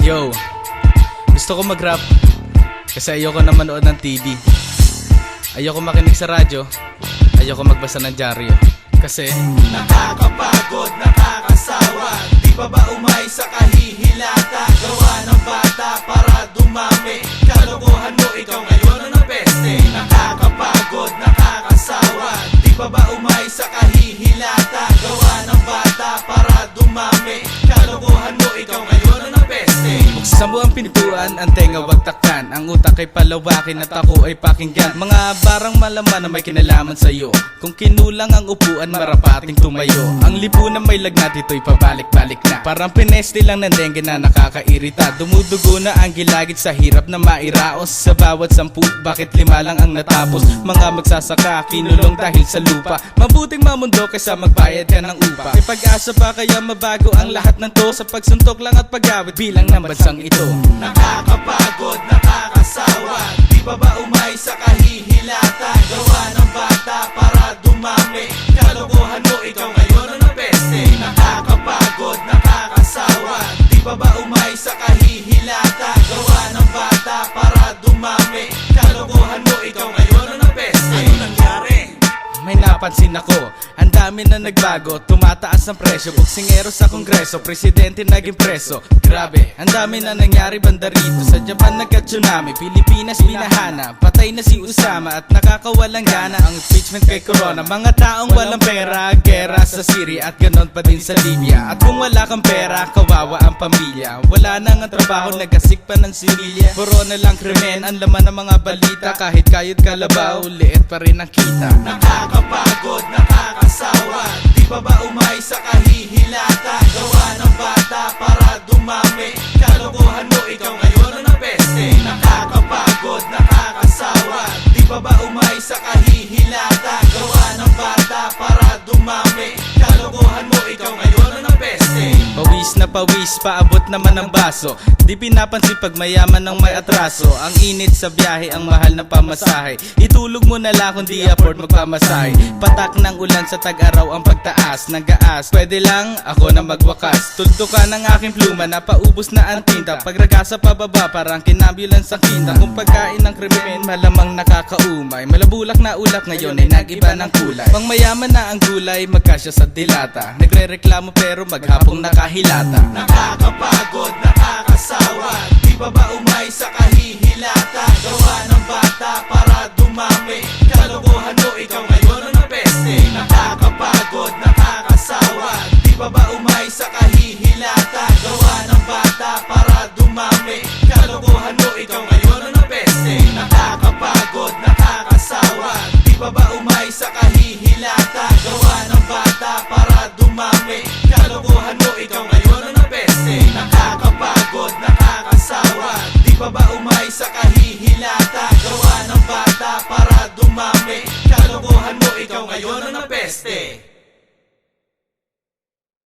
Yo, gusto ko mag-rap kasi ayoko na manood ng TV. Ayoko makinig sa radyo. Ayoko magbasa ng dyaryo. Kasi nakakapagod, nakakasawa. Di pa ba umay sa kahihilata? Gawa ng bata para dumami. Kalokohan mo, ikaw ngayon na ng peste. Nakakapagod, nakakasawa. Di pa ba umay sa kahihilata? Gawa ng bata para dumami. Kalokohan mo, ikaw ngayon na ng peste. buksan mo ang pintuan, ang tenga wag takpan. Ang utak ay palawakin at ako ay pakinggan. Mga barang malaman na may kinalaman sa'yo. Kung kinulang ang upuan, marapating tumayo. Ang lipunan may lagnat, ito'y pabalik-balik na. Parang pineste lang ng dengue na nakakairita. Dumudugo na ang gilagid sa hirap na mairaos. Sa bawat 10, bakit 5 lang ang natapos? Mga magsasaka, kinulong dahil sa lupa. Mabuting mamundo kaysa magbayad ka ng upa. May pag-asa pa kaya mabago ang lahat ng to? Sa pagsuntok lang at pag-awit bilang ng bansang ito. Nakakapagod, nakakasawa. Di pa ba umay sa kahihilata? Gawa ng bata para dumami. Kalokohan mo, ikaw ngayon na ng peste. Nakakapagod, nakakasawa. Di pa ba umay sa kahihilata? Gawa ng bata para dumami. Kalokohan mo, ikaw ngayon na ng peste. Ano nangyari? May napansin ako, ang dami na nagbago. Tumataas ang presyo, boksingero sa kongreso, presidente naging preso. Grabe, ang dami na nangyari banda rito. Sa Japan nagka-tsunami, Pilipinas binahana. Patay na si Usama at nakakawalang gana ang impeachment kay Corona. Mga taong walang pera, gera sa Syria at ganon pa din sa Libya. At kung wala kang pera, kawawa ang pamilya. Wala nang ang trabaho, nagasik pa ng similya. Corona lang krimen, ang laman ng mga balita. Kahit kayod kalabaw, liit pa rin ang kita. Nakakapagod, nakakasawa. Di pa ba umay sa kahihilata? Gawa ng bata para dumami. Kalokohan mo, ikaw ngayon na ng peste. Nakakapagod, nakakasawa. Di pa ba umay sa kahihilata? Gawa ng bata para dumami. Kalokohan mo, ikaw ngayon na ng peste. Pawis, paabot naman ang baso. Di pinapansin pag mayaman ng may atraso. Ang init sa biyahe, ang mahal na pamasahe. Itulog mo na lang kung di afford magpamasahe. Patak ng ulan sa tag-araw ang pagtaas ng gaas. Pwede lang ako na magwakas. Tultukan ng aking pluma, napaubos na ang tinta. Pagragasa pababa, parang kinambulans sa kinta. Kung pagkain ng krimen, malamang nakakaumay. Malabulak na ulap ngayon ay nag-iba ng kulay. Pang mayaman na ang gulay, magkasya sa dilata. Nagre-reklamo pero maghapong nakahilata. Nakakapagod, nakakasawa. Di pa ba umay sa kahihilata? Gawa ng bata para dumami. Kalokohan mo, ikaw ngayon na ng peste. Nakakapagod, nakakasawa. Di pa ba umay sa kahihilata? Gawa ng bata para dumami. Kalokohan mo, ikaw ngayon na ng peste. Nakakapagod, nakakasawa. Di pa ba umay sa kahihilata? Gawa ng bata para dumami. Kalokohan mo, ikaw ngayon na ng peste.